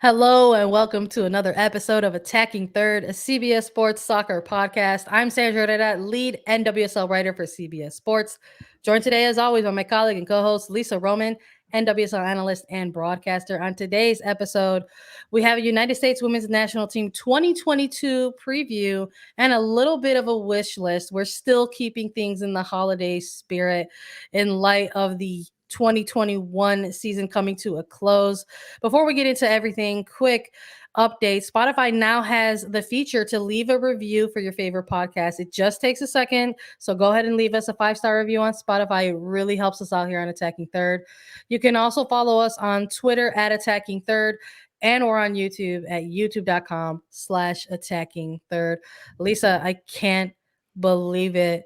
Hello and welcome to another episode of Attacking Third, a CBS Sports Soccer podcast. I'm Sandra and Herrera, lead NWSL writer for CBS Sports. Joined today, as always, by my colleague and co-host Lisa Roman, NWSL analyst and broadcaster. On today's episode, we have a United States Women's National Team 2022 preview and a little bit of a wish list. We're still keeping things in the holiday spirit in light of the 2021 season coming to a close. Before we get into everything, quick update. Spotify now has the feature to leave a review for your favorite podcast. It just takes a second. So go ahead and leave us a 5-star review on Spotify. It really helps us out here on Attacking Third. You can also follow us on Twitter at Attacking Third, and we're on YouTube at youtube.com/Attacking Third. Lisa, I can't believe it.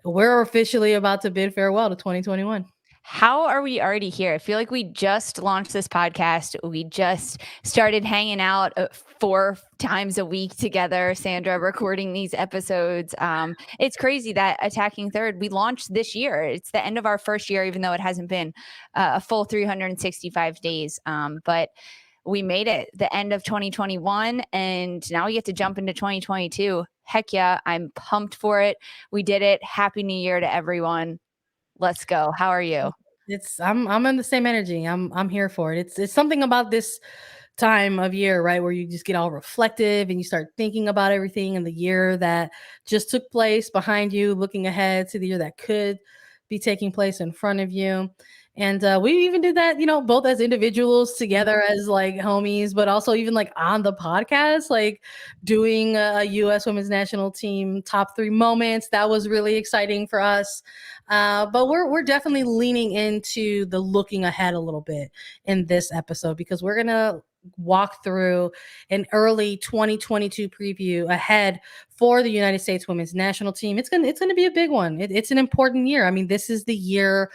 We're officially about to bid farewell to 2021. How are we already here? I feel like we just launched this podcast. We just started hanging out 4 times a week together, Sandra, recording these episodes. It's crazy that Attacking Third, we launched this year. It's the end of our first year, even though it hasn't been a full 365 days. But we made it the end of 2021, and now we get to jump into 2022. Heck yeah, I'm pumped for it. We did it. Happy New Year to everyone. Let's go. How are you? I'm in the same energy. I'm here for it. It's something about this time of year, right, where you just get all reflective and you start thinking about everything in the year that just took place behind you, looking ahead to the year that could be taking place in front of you. And we even did that, both as individuals together as like homies, but also even like on the podcast, like doing a U.S. Women's National Team top 3 moments. That was really exciting for us. But we're definitely leaning into the looking ahead a little bit in this episode, because we're gonna walk through an early 2022 preview ahead for the United States Women's National Team. It's gonna be a big one. It's an important year. I mean, this is the year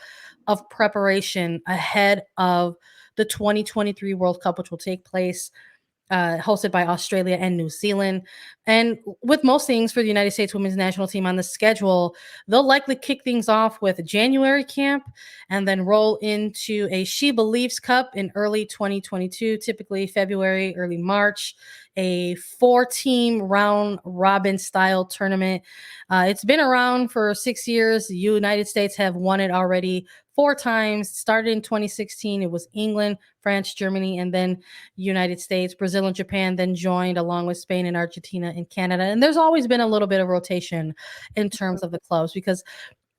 of preparation ahead of the 2023 World Cup, which will take place hosted by Australia and New Zealand. And with most things for the United States Women's National Team on the schedule, they'll likely kick things off with a January camp and then roll into a SheBelieves Cup in early 2022, typically February, early March, a 4-team round robin style tournament. It's been around for 6 years. The United States have won it already 4 times. Started in 2016. It was England, France, Germany, and then United States. Brazil and Japan then joined along with Spain and Argentina and Canada. And there's always been a little bit of rotation in terms of the clubs, because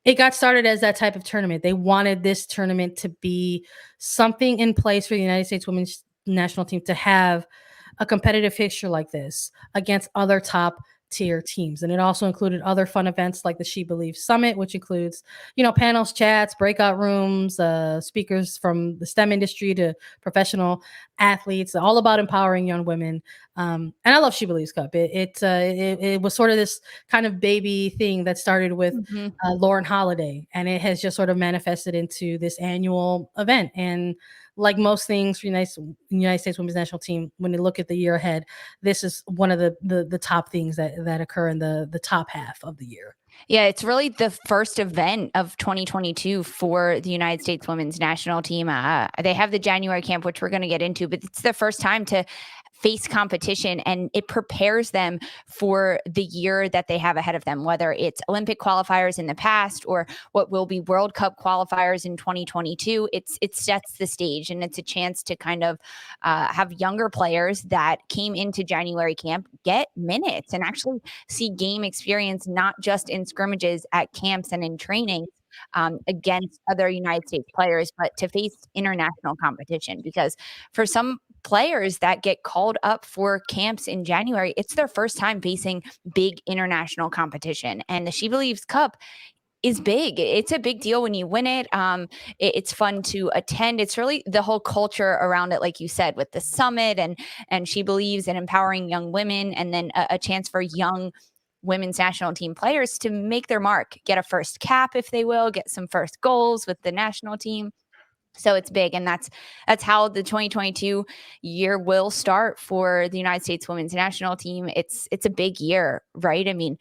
it got started as that type of tournament. They wanted this tournament to be something in place for the United States Women's National Team to have a competitive fixture like this against other top tier teams. And it also included other fun events like the SheBelieves Summit, which includes, panels, chats, breakout rooms, speakers from the STEM industry to professional athletes, all about empowering young women. And I love SheBelieves Cup. It was sort of this kind of baby thing that started with Lauren Holiday, and it has just sort of manifested into this annual event. And like most things for United States Women's National Team, when they look at the year ahead, this is one of the top things that occur in the top half of the year. Yeah, it's really the first event of 2022 for the United States Women's National Team. They have the January camp, which we're going to get into, but it's the first time to face competition, and it prepares them for the year that they have ahead of them, whether it's Olympic qualifiers in the past or what will be World Cup qualifiers in 2022. It sets the stage, and it's a chance to kind of have younger players that came into January camp get minutes and actually see game experience, not just in scrimmages at camps and in training against other United States players, but to face international competition. Because for some players that get called up for camps in January, it's their first time facing big international competition. And the SheBelieves Cup is big. It's a big deal when you win it. It's fun to attend. It's really the whole culture around it, like you said, with the summit and SheBelieves and empowering young women, and then a chance for young women's national team players to make their mark, get a first cap if they will, get some first goals with the national team. So it's big, and that's how the 2022 year will start for the United States Women's National Team. It's a big year, right? I mean,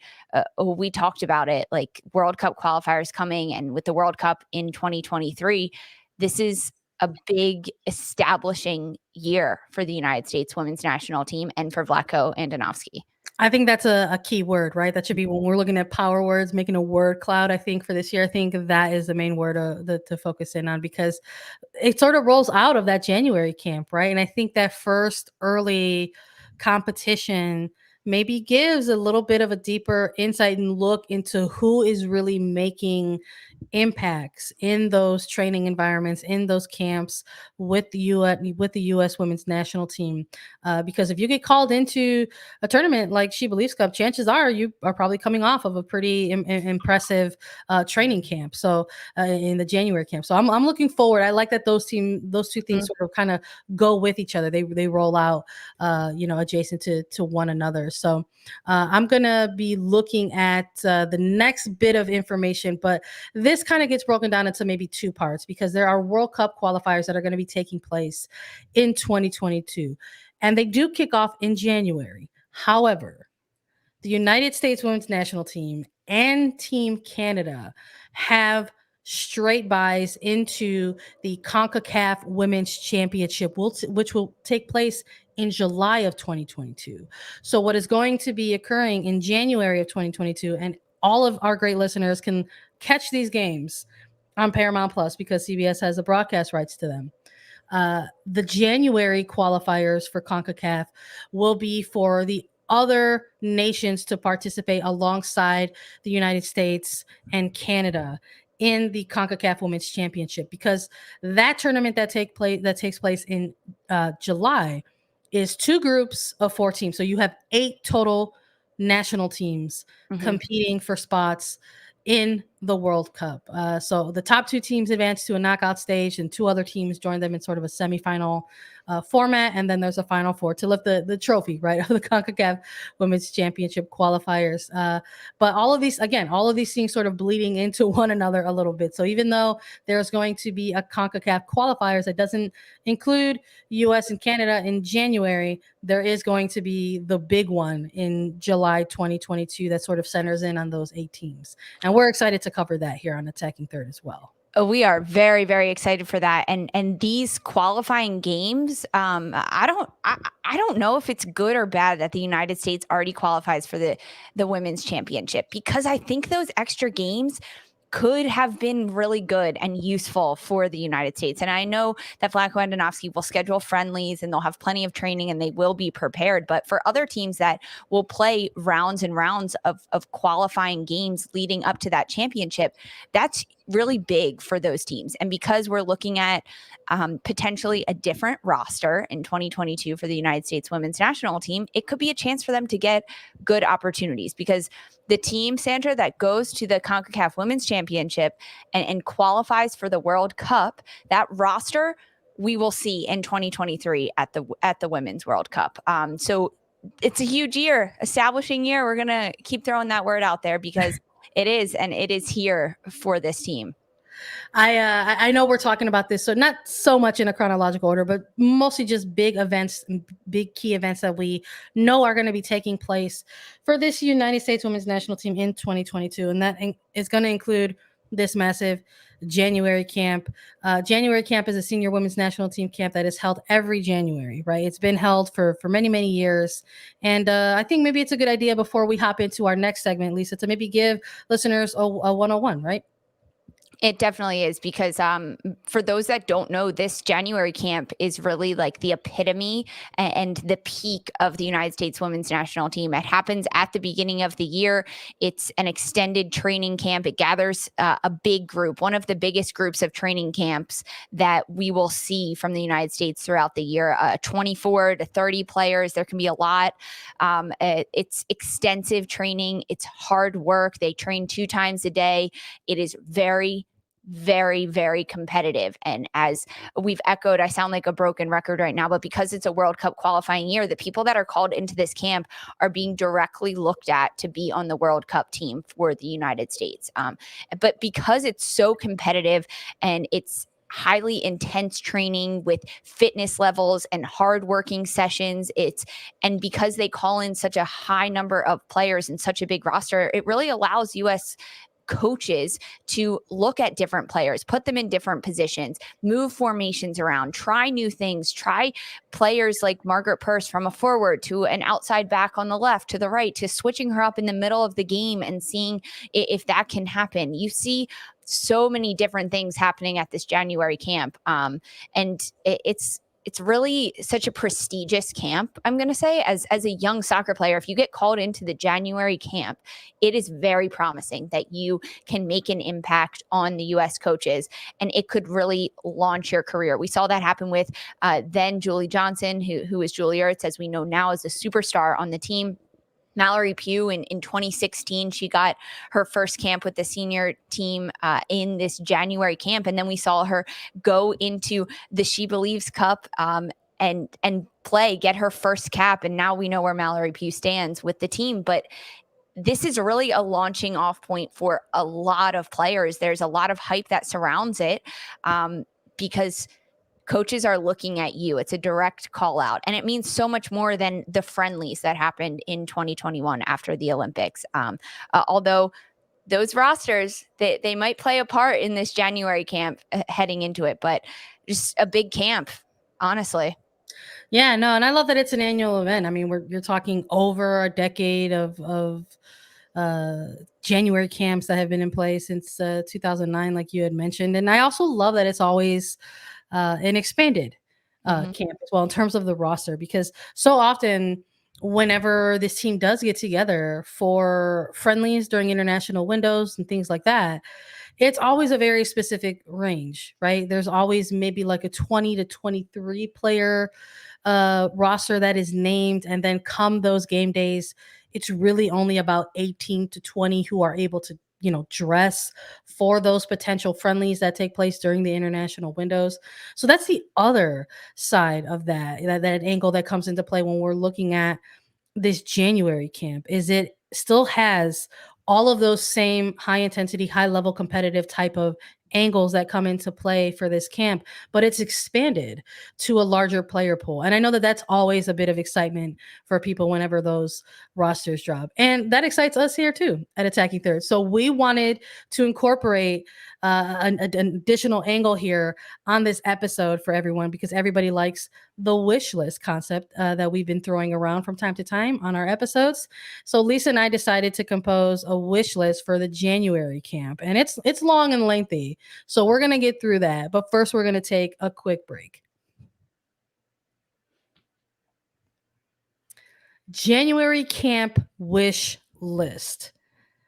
we talked about it, like World Cup qualifiers coming, and with the World Cup in 2023, this is a big establishing year for the United States women's national team and for Vlatko Andonovski. I think that's a key word, right? That should be when we're looking at power words, making a word cloud. I think for this year, I think that is the main word to focus in on, because it sort of rolls out of that January camp, right? And I think that first early competition maybe gives a little bit of a deeper insight and look into who is really making impacts in those training environments, in those camps with the U.S. women's national team. Because if you get called into a tournament like SheBelieves Cup, chances are you are probably coming off of a pretty impressive training camp. So in the January camp, so I'm looking forward. I like that those two things sort of kind of go with each other. They roll out, adjacent to one another. So I'm gonna be looking at the next bit of information, but this kind of gets broken down into maybe two parts, because there are World Cup qualifiers that are going to be taking place in 2022, and they do kick off in January. However, the United States women's national team and Team Canada have straight buys into the CONCACAF Women's Championship, which will take place in July of 2022. So what is going to be occurring in January of 2022, and all of our great listeners can catch these games on Paramount Plus because CBS has the broadcast rights to them. The January qualifiers for CONCACAF will be for the other nations to participate alongside the United States and Canada in the CONCACAF Women's Championship, because that tournament that takes place in July is two groups of 4 teams. So you have 8 total national teams competing for spots in the World Cup. So the top 2 teams advance to a knockout stage, and 2 other teams join them in sort of a semifinal format. And then there's a final 4 to lift the trophy, right, of the CONCACAF Women's Championship qualifiers. But all of these things sort of bleeding into one another a little bit. So even though there's going to be a CONCACAF qualifiers that doesn't include US and Canada in January, there is going to be the big one in July 2022 that sort of centers in on those 8 teams. And we're excited to cover that here on Attacking Third as well. We are very, very excited for that. And these qualifying games, I don't know if it's good or bad that the United States already qualifies for the women's championship, because I think those extra games could have been really good and useful for the United States. And I know that Vlatko Andonovski will schedule friendlies and they'll have plenty of training and they will be prepared. But for other teams that will play rounds and rounds of qualifying games leading up to that championship, that's really big for those teams. And because we're looking at potentially a different roster in 2022 for the United States women's national team, it could be a chance for them to get good opportunities, because the team, Sandra, that goes to the CONCACAF Women's Championship and qualifies for the World Cup, that roster we will see in 2023 at the Women's World Cup. So it's a huge year, establishing year. We're going to keep throwing that word out there because it is, and it is here for this team. I know we're talking about this, so not so much in a chronological order, but mostly just big events, big key events that we know are going to be taking place for this United States women's national team in 2022. And that is going to include this massive January camp. January camp is a senior women's national team camp that is held every January, right? It's been held for many, many years. And I think maybe it's a good idea before we hop into our next segment, Lisa, to maybe give listeners a 101, right? It definitely is, because for those that don't know, this January camp is really like the epitome and the peak of the United States women's national team. It happens at the beginning of the year. It's an extended training camp. It gathers a big group, one of the biggest groups of training camps that we will see from the United States throughout the year. 24 to 30 players. There can be a lot. It's extensive training. It's hard work. They train 2 times a day. It is very, very competitive. And as we've echoed, I sound like a broken record right now, but because it's a World Cup qualifying year, the people that are called into this camp are being directly looked at to be on the World Cup team for the United States. But because it's so competitive and it's highly intense training with fitness levels and hardworking sessions, and because they call in such a high number of players and such a big roster, it really allows U.S. coaches to look at different players, put them in different positions, move formations around, try new things, try players like Margaret Purse from a forward to an outside back on the left to the right, to switching her up in the middle of the game and seeing if that can happen. You see so many different things happening at this January camp. And it's really such a prestigious camp, I'm going to say, as a young soccer player. If you get called into the January camp, it is very promising that you can make an impact on the U.S. coaches, and it could really launch your career. We saw that happen with then Julie Johnson, who is Julie Ertz, as we know now, as a superstar on the team. Mallory Pugh in 2016, she got her first camp with the senior team in this January camp. And then we saw her go into the SheBelieves Cup and play, get her first cap. And now we know where Mallory Pugh stands with the team. But this is really a launching off point for a lot of players. There's a lot of hype that surrounds it because coaches are looking at you. It's a direct call out. And it means so much more than the friendlies that happened in 2021 after the Olympics. Although those rosters, they might play a part in this January camp heading into it, but just a big camp, honestly. Yeah, no, and I love that it's an annual event. I mean, you're talking over a decade of January camps that have been in place since 2009, like you had mentioned. And I also love that it's always an expanded camp as well in terms of the roster, because so often whenever this team does get together for friendlies during international windows and things like that, it's always a very specific range, right? There's always maybe like a 20 to 23 player roster that is named, and then come those game days, it's really only about 18 to 20 who are able to dress for those potential friendlies that take place during the international windows. So that's the other side of that angle that comes into play when we're looking at this January camp, is it still has all of those same high intensity, high level competitive type of angles that come into play for this camp, but it's expanded to a larger player pool. And I know that that's always a bit of excitement for people whenever those rosters drop. And that excites us here too at Attacking Third. So we wanted to incorporate an additional angle here on this episode for everyone, because everybody likes the wish list concept that we've been throwing around from time to time on our episodes. So Lisa and I decided to compose a wish list for the January camp, and it's long and lengthy. So we're going to get through that. But first, we're going to take a quick break. January camp wish list.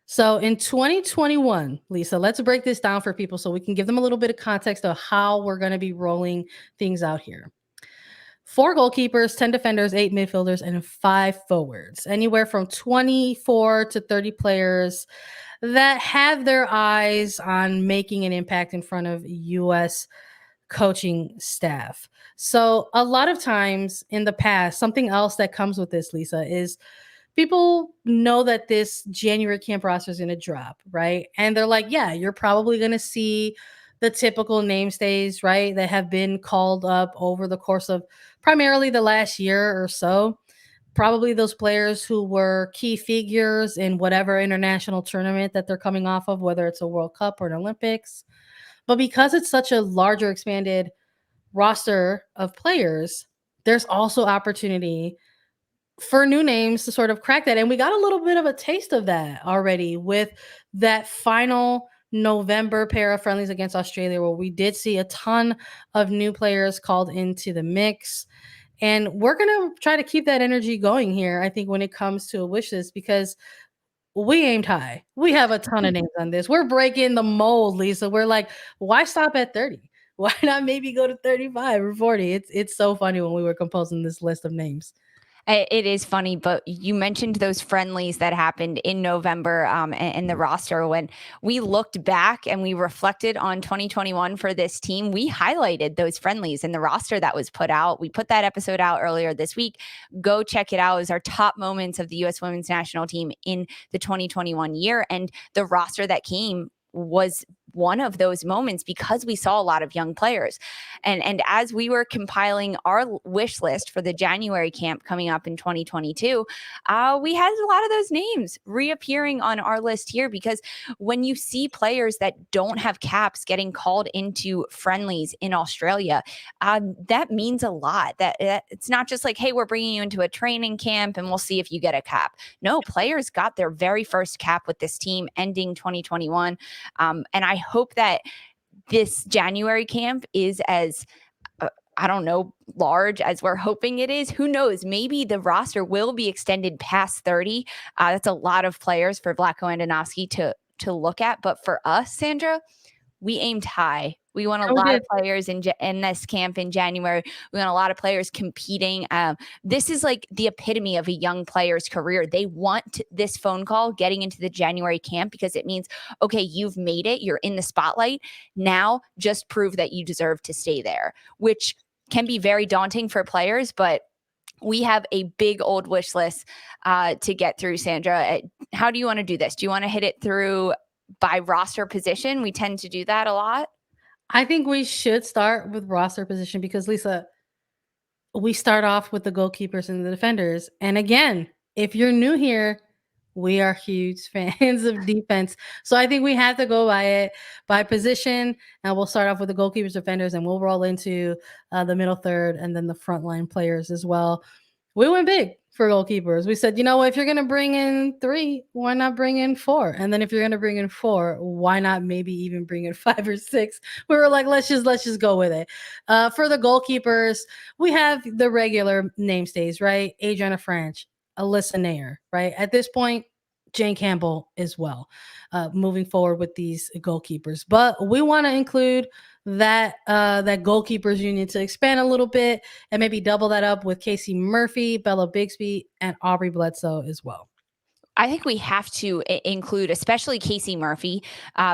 So in 2021, Lisa, let's break this down for people so we can give them a little bit of context of how we're going to be rolling things out here. 4 goalkeepers, 10 defenders, 8 midfielders, and 5 forwards. Anywhere from 24 to 30 players that have their eyes on making an impact in front of U.S. coaching staff. So a lot of times in the past, something else that comes with this, Lisa, is people know that this January camp roster is going to drop, right? And they're like, yeah, you're probably going to see the typical namestays, right, that have been called up over the course of primarily the last year or so. Probably those players who were key figures in whatever international tournament that they're coming off of, whether it's a World Cup or an Olympics. But because it's such a larger, expanded roster of players, there's also opportunity for new names to sort of crack that. And we got a little bit of a taste of that already with that final November pair of friendlies against Australia, where we did see a ton of new players called into the mix. And we're going to try to keep that energy going here, I think, when it comes to a wish list, because we aimed high. We have a ton of names on this. We're breaking the mold, Lisa. We're like, why stop at 30? Why not maybe go to 35 or 40? It's so funny when we were composing this list of names. It is funny, but you mentioned those friendlies that happened in November and the roster. When we looked back and we reflected on 2021 for this team, we highlighted those friendlies and the roster that was put out. We put that episode out earlier this week. Go check it out. It was our top moments of the U.S. women's national team in the 2021 year. And the roster that came was one of those moments because we saw a lot of young players. And as we were compiling our wish list for the January camp coming up in 2022, we had a lot of those names reappearing on our list here, because when you see players that don't have caps getting called into friendlies in Australia, that means a lot. That it's not just like, hey, we're bringing you into a training camp and we'll see if you get a cap. No, players got their very first cap with this team ending 2021. And I hope that this January camp is as I don't know, large as we're hoping it is. Who knows? Maybe the roster will be extended past 30. That's a lot of players for Vlatko Andonovski to look at. But for us, Sandra, we aimed high. We want a lot of players in this camp in January. We want a lot of players competing. This is like the epitome of a young player's career. They want this phone call getting into the January camp because it means, okay, you've made it. You're in the spotlight. Now just prove that you deserve to stay there, which can be very daunting for players, but we have a big old wish list to get through, Sandra. How do you want to do this? Do you want to hit it through by roster position? We tend to do that a lot. I think we should start with roster position because, Lisa, we start off with the goalkeepers and the defenders. And again, if you're new here, we are huge fans of defense. So I think we have to go by position. And we'll start off with the goalkeepers, defenders, and we'll roll into the middle third and then the frontline players as well. We went big for goalkeepers. We said, if you're going to bring in 3, why not bring in 4? And then if you're going to bring in 4, why not maybe even bring in 5 or 6? We were like, let's just go with it. For the goalkeepers, we have the regular namestays, right? Adriana Franch, Alyssa Nair, right? At this point, Jane Campbell as well, moving forward with these goalkeepers. But we want to include that goalkeepers union to expand a little bit and maybe double that up with Casey Murphy, Bella Bixby, and Aubrey Bledsoe as well. I think we have to include especially Casey Murphy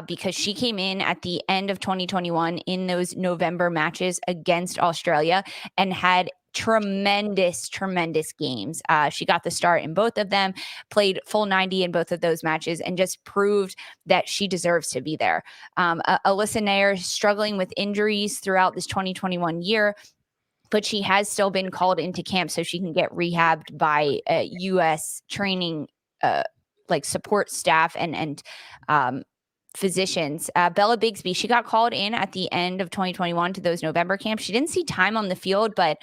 because she came in at the end of 2021 in those November matches against Australia and had tremendous games. She got the start in both of them, played full 90 in both of those matches, and just proved that she deserves to be there. Alyssa Nair struggling with injuries throughout this 2021 year, but she has still been called into camp so she can get rehabbed by U.S. training like support staff and physicians. Bella Bixby, she got called in at the end of 2021 to those November camps. She didn't see time on the field, but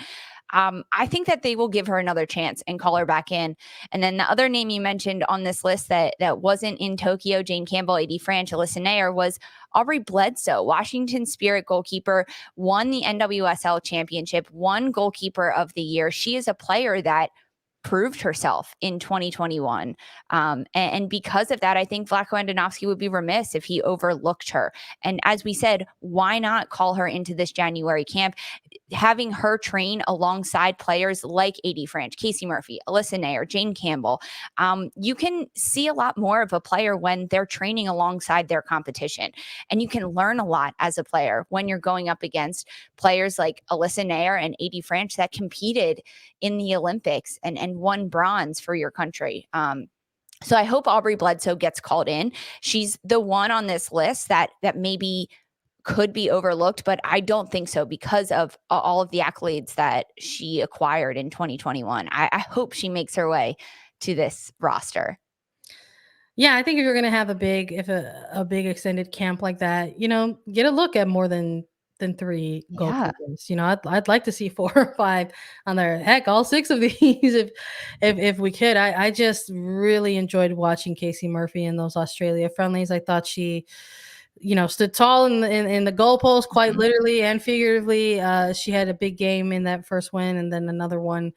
I think that they will give her another chance and call her back in. And then the other name you mentioned on this list that wasn't in Tokyo, Jane Campbell, AD Franch, Alyssa Nair, was Aubrey Bledsoe, Washington Spirit goalkeeper, won the NWSL championship, won goalkeeper of the year. She is a player that proved herself in 2021. And because of that, I think Vlatko Andonovski would be remiss if he overlooked her. And as we said, why not call her into this January camp? Having her train alongside players like AD Franch, Casey Murphy, Alyssa Nair, Jane Campbell, you can see a lot more of a player when they're training alongside their competition. And you can learn a lot as a player when you're going up against players like Alyssa Nair and AD Franch that competed in the Olympics and won bronze for your country. So I hope Aubrey Bledsoe gets called in. She's the one on this list that maybe could be overlooked, but I don't think so because of all of the accolades that she acquired in 2021. I hope she makes her way to this roster. Yeah, I think if you're going to have a big extended camp like that, get a look at more than 3 goalkeepers. I'd like to see 4 or 5 on there. Heck, all 6 of these if we could. I just really enjoyed watching Casey Murphy in those Australia friendlies. I thought she stood tall in the goalpost, quite literally and figuratively. She had a big game in that first win, and then another one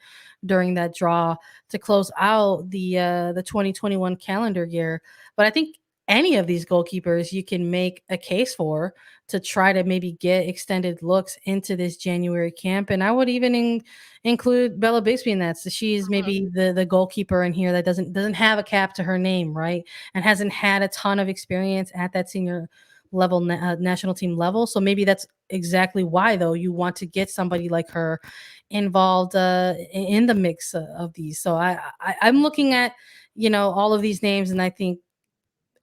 during that draw to close out the 2021 calendar year. But I think any of these goalkeepers you can make a case for to try to maybe get extended looks into this January camp. And I would even include Bella Bixby in that. So she's maybe the goalkeeper in here that doesn't have a cap to her name, right? And hasn't had a ton of experience at that senior level, national team level. So maybe that's exactly why, though, you want to get somebody like her involved in the mix of these. So I'm looking at all of these names, and I think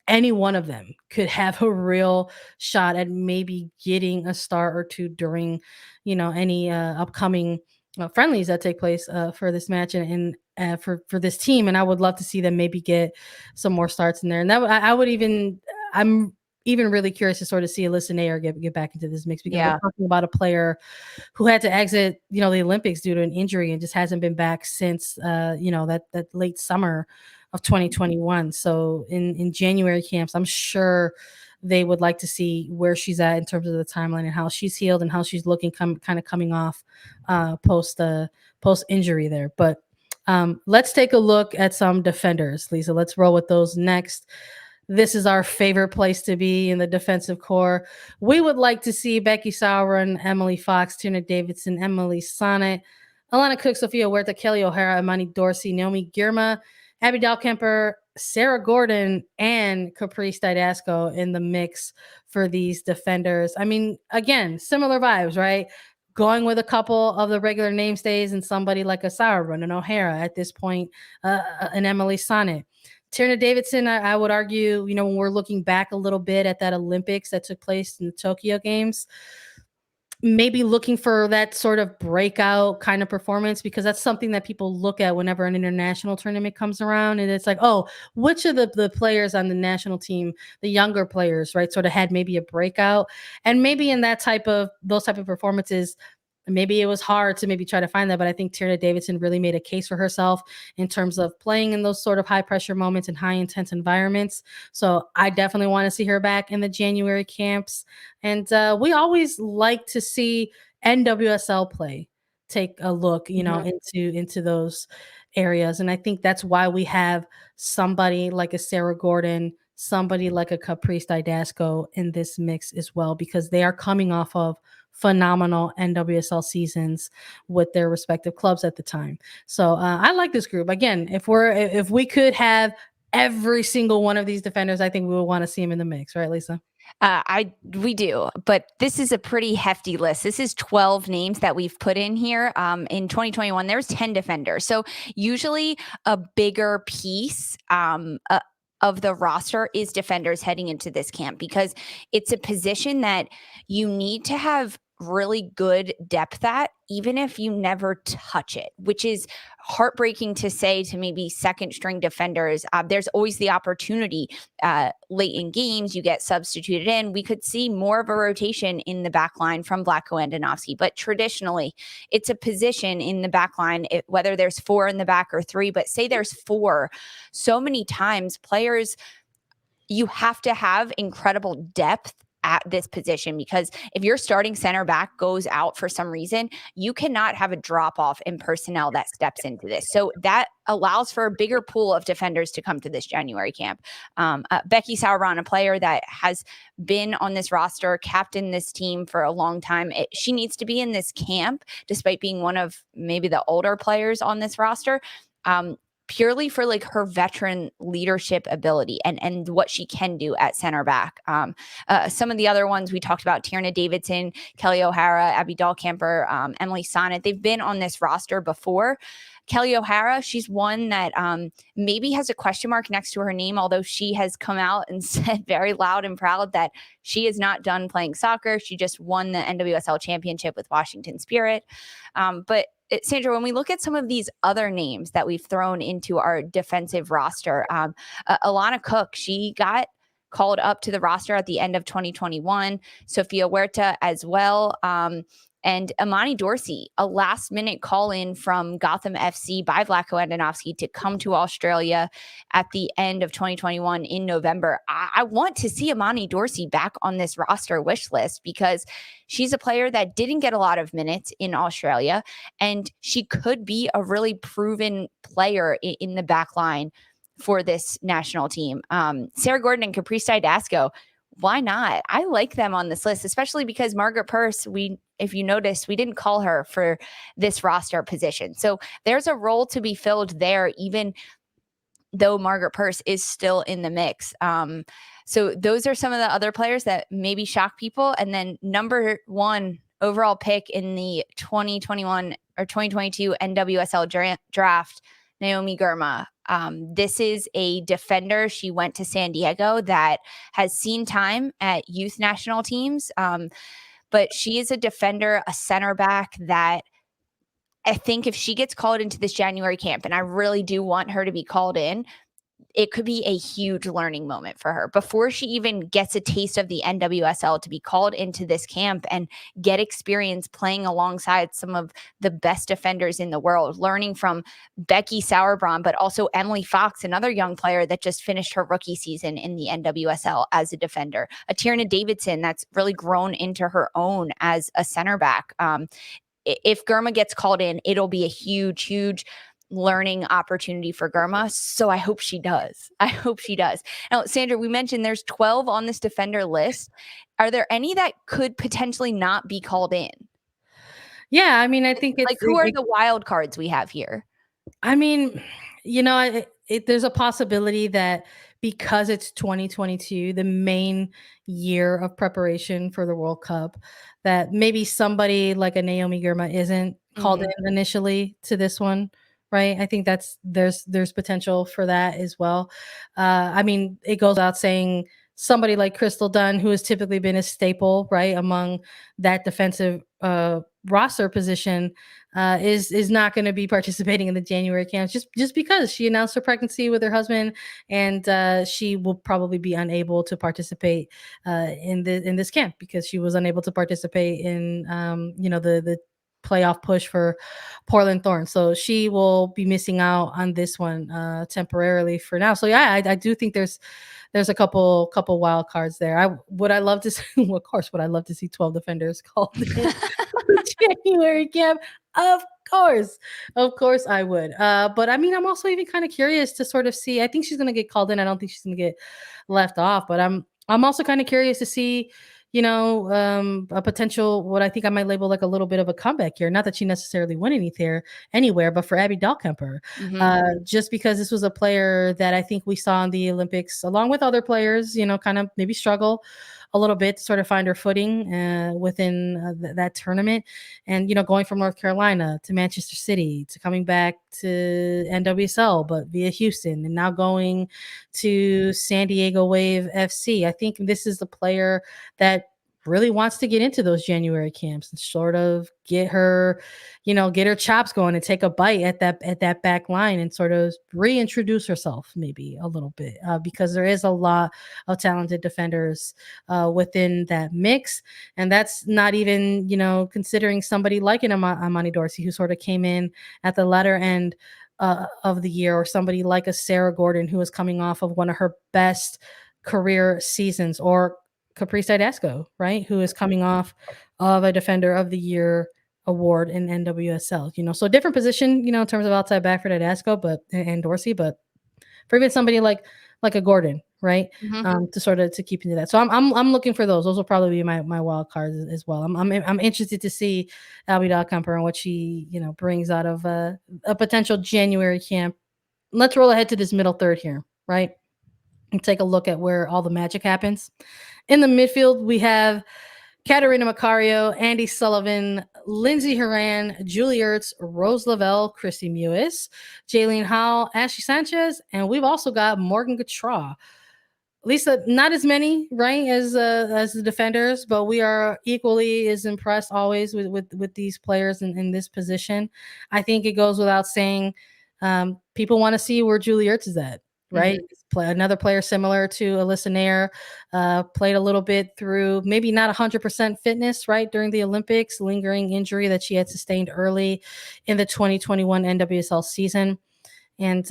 any one of them could have a real shot at maybe getting a star or two during, any upcoming friendlies that take place for this match and for this team. And I would love to see them maybe get some more starts in there. And I'm even really curious to sort of see Alyssa Nair get back into this mix, because we're talking about a player who had to exit, the Olympics due to an injury and just hasn't been back since, that late summer of 2021. So in January camps, I'm sure they would like to see where she's at in terms of the timeline and how she's healed and how she's looking kind of coming off post injury there. But let's take a look at some defenders, Lisa. Let's roll with those next. This is our favorite place to be in the defensive core. We would like to see Becky Sauerbrunn, Emily Fox, Tina Davidson, Emily Sonnet, Alana Cook, Sophia Huerta, Kelly O'Hara, Imani Dorsey, Naomi Girma, Abby Dahlkemper, Sarah Gordon, and Caprice Didasco in the mix for these defenders. I mean, again, similar vibes, right? Going with a couple of the regular namestays and somebody like a Sauerbrunn and O'Hara at this point, and Emily Sonnet. Tierna Davidson, I would argue, when we're looking back a little bit at that Olympics that took place in the Tokyo Games, maybe looking for that sort of breakout kind of performance, because that's something that people look at whenever an international tournament comes around. And it's like, oh, which of the players on the national team, the younger players, right, sort of had maybe a breakout. And maybe in those type of performances, maybe it was hard to maybe try to find that, but I think Tierna Davidson really made a case for herself in terms of playing in those sort of high pressure moments and high intense environments. So I definitely want to see her back in the January camps. And we always like to see NWSL play take a look, into those areas. And I think that's why we have somebody like a Sarah Gordon, somebody like a Caprice Didasco in this mix as well, because they are coming off of phenomenal NWSL seasons with their respective clubs at the time. So I like this group. Again, if we could have every single one of these defenders, I think we would want to see them in the mix, right, Lisa? We do, but this is a pretty hefty list. This is 12 names that we've put in here. In 2021, there's 10 defenders. So usually a bigger piece of the roster is defenders heading into this camp, because it's a position that you need to have really good depth at, even if you never touch it, which is heartbreaking to say to maybe second string defenders. There's always the opportunity late in games, you get substituted in. We could see more of a rotation in the back line from Vlatko Andonovski, but traditionally it's a position in the back line, whether there's 4 in the back or 3, but say there's 4, so many times players, you have to have incredible depth at this position, because if your starting center back goes out for some reason, you cannot have a drop off in personnel that steps into this. So that allows for a bigger pool of defenders to come to this January camp. Becky Sauerbrunn, a player that has been on this roster, captained this team for a long time. She needs to be in this camp, despite being one of maybe the older players on this roster. Purely for like her veteran leadership ability and what she can do at center back. Some of the other ones we talked about, Tierna Davidson, Kelly O'Hara, Abby Dahlkemper, Emily Sonnet, they've been on this roster before. Kelly O'Hara, she's one that maybe has a question mark next to her name, although she has come out and said very loud and proud that she is not done playing soccer. She just won the NWSL championship with Washington Spirit. But Sandra, when we look at some of these other names that we've thrown into our defensive roster, Alana Cook, she got called up to the roster at the end of 2021. Sophia Huerta as well. And Imani Dorsey, a last-minute call-in from Gotham FC by Vlatko Andonovski to come to Australia at the end of 2021 in November. I want to see Imani Dorsey back on this roster wish list, because she's a player that didn't get a lot of minutes in Australia, and she could be a really proven player in the back line for this national team. Sarah Gordon and Caprice Didasco, why not? I like them on this list, especially because Margaret Purse, if you notice, we didn't call her for this roster position. So there's a role to be filled there, even though Margaret Purse is still in the mix. So those are some of the other players that maybe shock people. And then number 1 overall pick in the 2021 or 2022 NWSL draft, Naomi Girma. This is a defender. She went to San Diego that has seen time at youth national teams. But she is a defender, a center back that I think if she gets called into this January camp, and I really do want her to be called in, it could be a huge learning moment for her before she even gets a taste of the NWSL, to be called into this camp and get experience playing alongside some of the best defenders in the world, learning from Becky Sauerbrunn, but also Emily Fox, another young player that just finished her rookie season in the NWSL as a defender, a Tierna Davidson that's really grown into her own as a center back. If Girma gets called in, it'll be a huge learning opportunity for Girma. So I hope she does. I hope she does. Now, Sandra, we mentioned there's 12 on this defender list. Are there any that could potentially not be called in? Yeah, I mean, I think it's like, who are the wild cards we have here? I mean, there's a possibility that because it's 2022, the main year of preparation for the World Cup, that maybe somebody like a Naomi Girma isn't called in initially to this one, right? I think there's potential for that as well. I mean, it goes without saying somebody like Crystal Dunn, who has typically been a staple, right, among that defensive roster position, is not going to be participating in the January camps just because she announced her pregnancy with her husband, and she will probably be unable to participate in this camp because she was unable to participate in the playoff push for Portland Thorns. So she will be missing out on this one temporarily for now. So yeah, I do think there's a couple wild cards there. I love to see, well, of course, would I love to see 12 defenders called in January camp? Of course I would. But I mean, I'm also even kind of curious to sort of see. I think she's gonna get called in. I don't think she's gonna get left off. But I'm also kind of curious to see, a potential, what I think I might label like a little bit of a comeback here. Not that she necessarily went anywhere, but for Abby Dahlkemper, just because this was a player that I think we saw in the Olympics, along with other players, kind of maybe struggle a little bit to sort of find her footing within that tournament. And, going from North Carolina to Manchester City to coming back to NWSL, but via Houston, and now going to San Diego Wave FC. I think this is the player that really wants to get into those January camps and sort of get her chops going and take a bite at that back line and sort of reintroduce herself maybe a little bit, because there is a lot of talented defenders within that mix. And that's not even, considering somebody like an Amani Dorsey, who sort of came in at the latter end of the year, or somebody like a Sarah Gordon, who is coming off of one of her best career seasons, or Caprice Idesco, right, who is coming off of a Defender of the Year award in NWSL. So different position, in terms of outside back for Idesco, and Dorsey, but for even somebody like a Gordon, right, to sort of to keep into that. So I'm looking for those. Those will probably be my wild cards as well. I'm interested to see Abby Dahlkemper and what she brings out of a potential January camp. Let's roll ahead to this middle third here, right, and take a look at where all the magic happens. In the midfield, we have Katarina Macario, Andy Sullivan, Lindsay Horan, Julie Ertz, Rose Lavelle, Christy Mewis, Jaylene Howell, Ashley Sanchez, and we've also got Morgan Gautrat. Lisa, not as many, right, as the defenders, but we are equally as impressed always with these players in this position. I think it goes without saying, people want to see where Julie Ertz is at, right? Another player similar to Alyssa Nair, played a little bit through maybe not 100% fitness, right, during the Olympics, lingering injury that she had sustained early in the 2021 NWSL season, and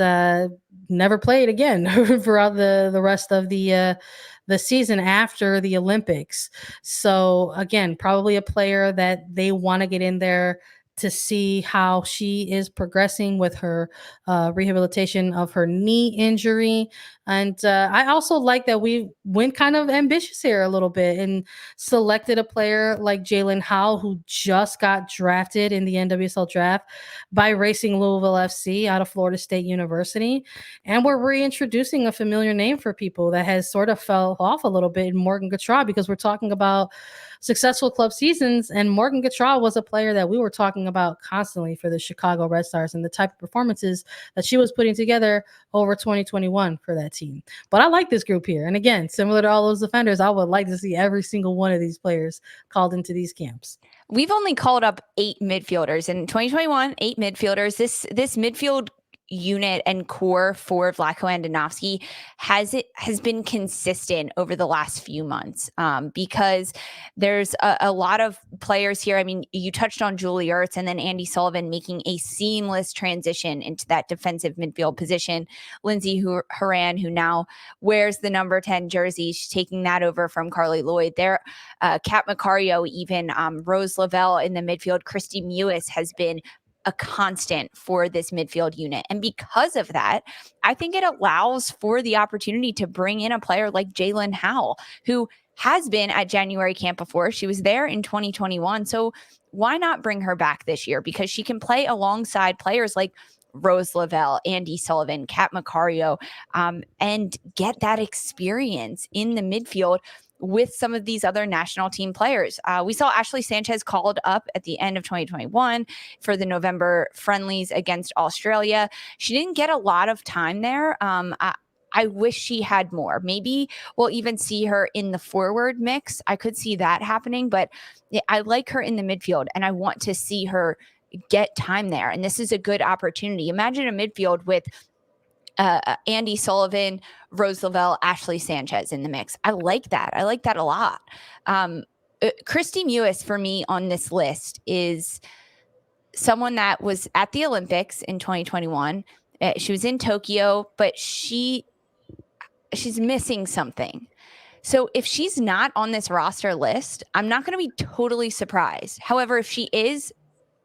never played again throughout the rest of the season after the Olympics. So again, probably a player that they want to get in there to see how she is progressing with her rehabilitation of her knee injury. And I also like that we went kind of ambitious here a little bit and selected a player like Jaylene Howell, who just got drafted in the NWSL draft by Racing Louisville FC out of Florida State University. And we're reintroducing a familiar name for people that has sort of fell off a little bit in Morgan Gautrat, because we're talking about successful club seasons. And Morgan Gautrat was a player that we were talking talking about constantly for the Chicago Red Stars and the type of performances that she was putting together over 2021 for that team. But I like this group here. And again, similar to all those defenders, I would like to see every single one of these players called into these camps. We've only called up 8 midfielders in 2021, 8 midfielders. This midfield unit and core for Vlatko Andonovski has been consistent over the last few months, because there's a lot of players here. I mean, you touched on Julie Ertz and then Andy Sullivan making a seamless transition into that defensive midfield position. Lindsay Horan, who now wears the number 10 jersey, she's taking that over from Carly Lloyd. There, Kat Macario, even Rose Lavelle in the midfield. Christy Mewis has been a constant for this midfield unit. And because of that, I think it allows for the opportunity to bring in a player like Jaelin Howell, who has been at January camp before. She was there in 2021. So why not bring her back this year? Because she can play alongside players like Rose Lavelle, Andy Sullivan, Kat Macario, and get that experience in the midfield with some of these other national team players. We saw Ashley Sanchez called up at the end of 2021 for the November friendlies against Australia. She didn't get a lot of time there. I wish she had more. Maybe we'll even see her in the forward mix. I could see that happening, but I like her in the midfield and I want to see her get time there. And this is a good opportunity. Imagine a midfield with Andy Sullivan, Rose Lavelle, Ashley Sanchez in the mix. I like that. I like that a lot. Christy Mewis for me on this list is someone that was at the Olympics in 2021. She was in Tokyo, but she's missing something. So if she's not on this roster list, I'm not going to be totally surprised. However, if she is,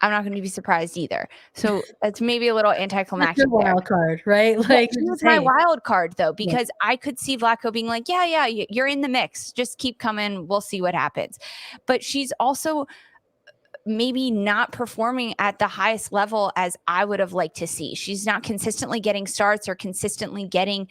I'm not going to be surprised either. So it's maybe a little anticlimactic. Your wild card, right? Like, she was my wild card though, because I could see Vlatko being like, yeah, you're in the mix. Just keep coming. We'll see what happens. But she's also maybe not performing at the highest level as I would have liked to see. She's not consistently getting starts or consistently getting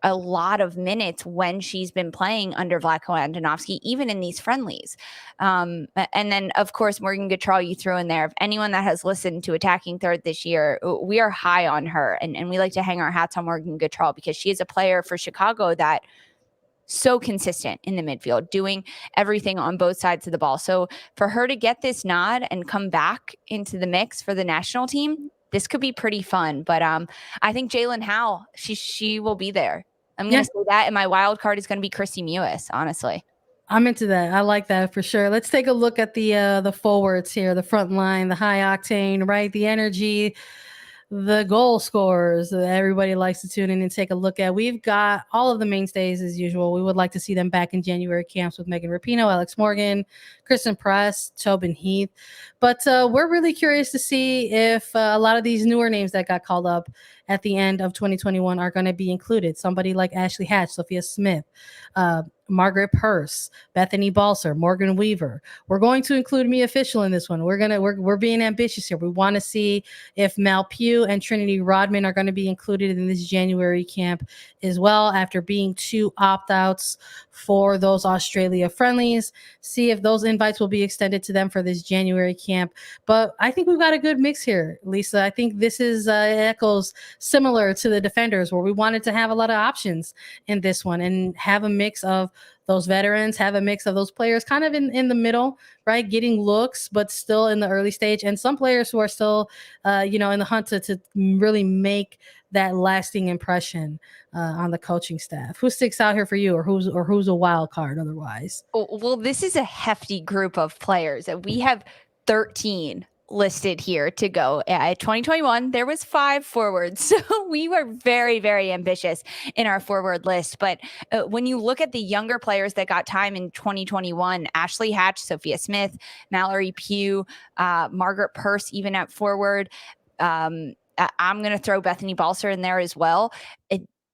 a lot of minutes when she's been playing under Vlatko Andonovski, even in these friendlies. And then, of course, Morgan Gautrat, you threw in there. If anyone that has listened to Attacking Third this year, we are high on her. And we like to hang our hats on Morgan Gautrat because she is a player for Chicago that so consistent in the midfield, doing everything on both sides of the ball. So for her to get this nod and come back into the mix for the national team, this could be pretty fun. But I think Jaelin Howell, she will be there. I'm going to say that, and my wild card is going to be Christy Mewis, honestly. I'm into that. I like that for sure. Let's take a look at the forwards here, the front line, the high octane, right? The energy, the goal scorers that everybody likes to tune in and take a look at. We've got all of the mainstays as usual. We would like to see them back in January camps with Megan Rapinoe, Alex Morgan, Kristen Press, Tobin Heath. But we're really curious to see if a lot of these newer names that got called up at the end of 2021 are going to be included. Somebody like Ashley Hatch, Sophia Smith, Margaret Purse, Bethany Balser, Morgan Weaver. We're going to include Mia Fishel in this one. We're being ambitious here. We want to see if Mal Pugh and Trinity Rodman are going to be included in this January camp as well, after being 2 opt-outs for those Australia friendlies. See if those invites will be extended to them for this January camp. But I think we've got a good mix here, Lisa. I think this is echoes similar to the defenders, where we wanted to have a lot of options in this one and have a mix of those veterans, have a mix of those players kind of in the middle, right? Getting looks, but still in the early stage. And some players who are still, in the hunt to really make that lasting impression on the coaching staff. Who sticks out here for you, or who's a wild card otherwise? Well, this is a hefty group of players. We have 13 listed here to go. At 2021, there was 5 forwards. So we were very, very ambitious in our forward list. But when you look at the younger players that got time in 2021, Ashley Hatch, Sophia Smith, Mallory Pugh, Margaret Purse, even at forward, I'm going to throw Bethany Balser in there as well.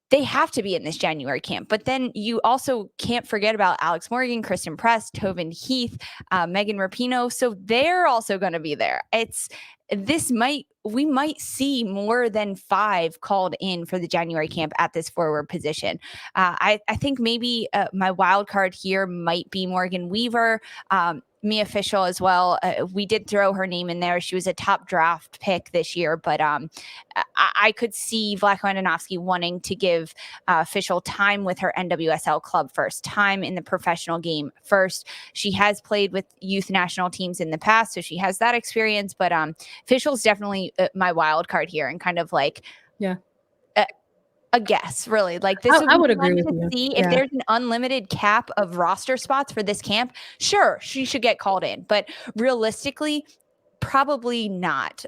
They have to be in this January camp. But then you also can't forget about Alex Morgan, Kristen Press, Tobin Heath, Megan Rapinoe. So they're also going to be there. We might see more than 5 called in for the January camp at this forward position. I think maybe my wild card here might be Morgan Weaver. me official as well. We did throw her name in there. She was a top draft pick this year, but I could see Vlatko Andonovski wanting to give official time with her NWSL club first, time in the professional game first. She has played with youth national teams in the past, so she has that experience, but official's definitely my wild card here, and kind of like, yeah, a guess, really. Like, this I would be agree fun with to you. see. Yeah. If there's an unlimited cap of roster spots for this camp, sure, she should get called in. But realistically, probably not.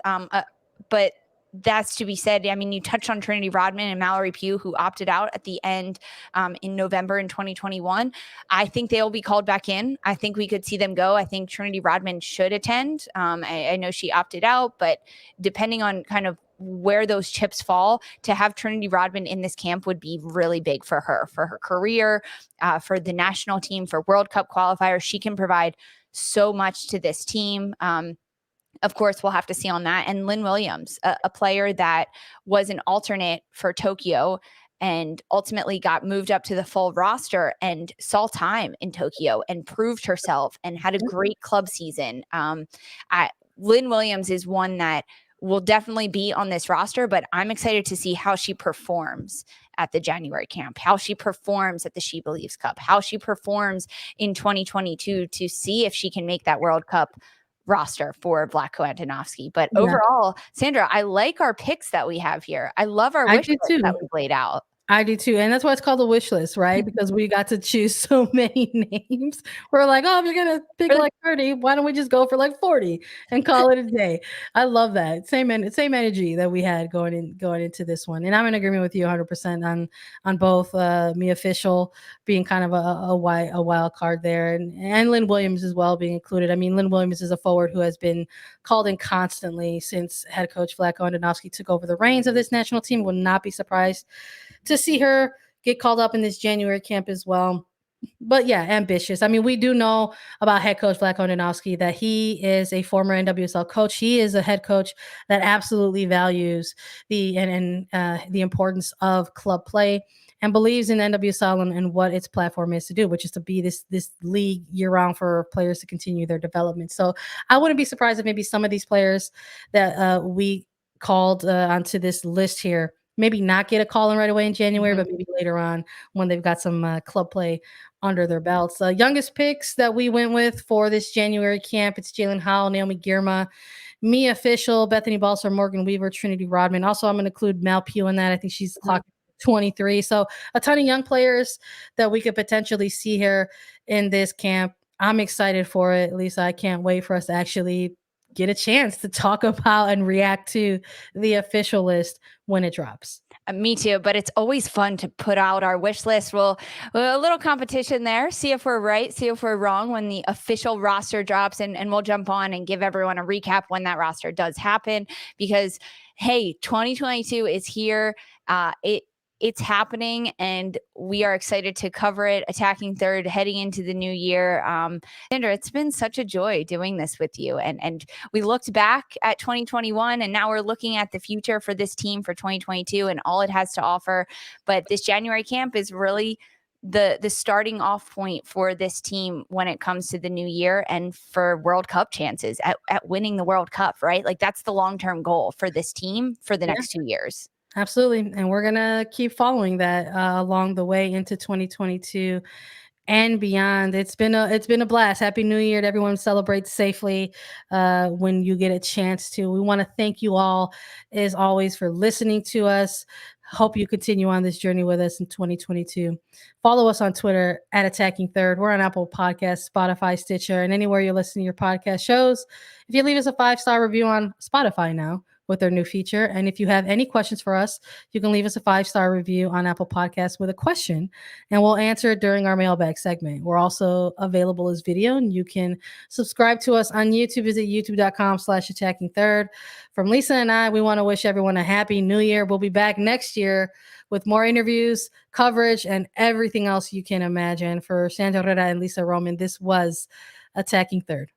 But that's to be said. I mean, you touched on Trinity Rodman and Mallory Pugh, who opted out at the end in November in 2021. I think they'll be called back in. I think we could see them go. I think Trinity Rodman should attend. I know she opted out, but depending on kind of where those chips fall, to have Trinity Rodman in this camp would be really big for her career, for the national team, for World Cup qualifiers. She can provide so much to this team. Of course, we'll have to see on that. And Lynn Williams, a player that was an alternate for Tokyo and ultimately got moved up to the full roster and saw time in Tokyo and proved herself and had a great club season. Lynn Williams is one that will definitely be on this roster, but I'm excited to see how she performs at the January camp, how she performs at the SheBelieves Cup, how she performs in 2022 to see if she can make that World Cup roster for Vlatko Andonovski. But overall, Sandra, I like our picks that we have here. I love our wish list that we've laid out. I do too. And that's why it's called the wish list, right? Because we got to choose so many names. We're like, oh, if you're going to pick like 30, why don't we just go for like 40 and call it a day? I love that. Same energy that we had going into this one. And I'm in agreement with you 100% on both me official being kind of a wild card there, and Lynn Williams as well being included. I mean, Lynn Williams is a forward who has been called in constantly since head coach Vlatko Andonovski took over the reins of this national team. Will not be surprised to see her get called up in this January camp as well. But yeah, ambitious. I mean, we do know about head coach Vlatko Andonovski that he is a former NWSL coach. He is a head coach that absolutely values the importance of club play and believes in NWSL and what its platform is to do, which is to be this league year round for players to continue their development. So I wouldn't be surprised if maybe some of these players that we called onto this list here maybe not get a call in right away in January, but maybe later on when they've got some club play under their belts. Youngest picks that we went with for this January camp, it's Jalen Howell, Naomi Girma, me official, Bethany Balser, Morgan Weaver, Trinity Rodman. Also, I'm going to include Mal Pugh in that. I think she's clocked 23. So a ton of young players that we could potentially see here in this camp. I'm excited for it. Lisa, I can't wait for us to actually get a chance to talk about and react to the official list when it drops. Me too, but it's always fun to put out our wish list. We'll a little competition there, see if we're right, see if we're wrong when the official roster drops, and we'll jump on and give everyone a recap when that roster does happen, because hey, 2022 is here. It's happening, and we are excited to cover it. Attacking Third, heading into the new year. Sandra, it's been such a joy doing this with you. And we looked back at 2021, and now we're looking at the future for this team for 2022 and all it has to offer. But this January camp is really the starting off point for this team when it comes to the new year and for World Cup chances at winning the World Cup, right? Like, that's the long-term goal for this team for the next 2 years. Absolutely. And we're going to keep following that along the way into 2022 and beyond. It's been a blast. Happy New Year to everyone. Celebrate safely when you get a chance to. We want to thank you all, as always, for listening to us. Hope you continue on this journey with us in 2022. Follow us on Twitter at Attacking Third. We're on Apple Podcasts, Spotify, Stitcher, and anywhere you're listening to your podcast shows. If you leave us a 5-star review on Spotify now, with their new feature. And if you have any questions for us, you can leave us a 5-star review on Apple Podcasts with a question, and we'll answer it during our mailbag segment. We're also available as video, and you can subscribe to us on YouTube. Visit youtube.com/Attacking Third. From Lisa and I, we want to wish everyone a happy new year. We'll be back next year with more interviews, coverage, and everything else you can imagine. For Sandra Herrera and Lisa Roman, this was Attacking Third.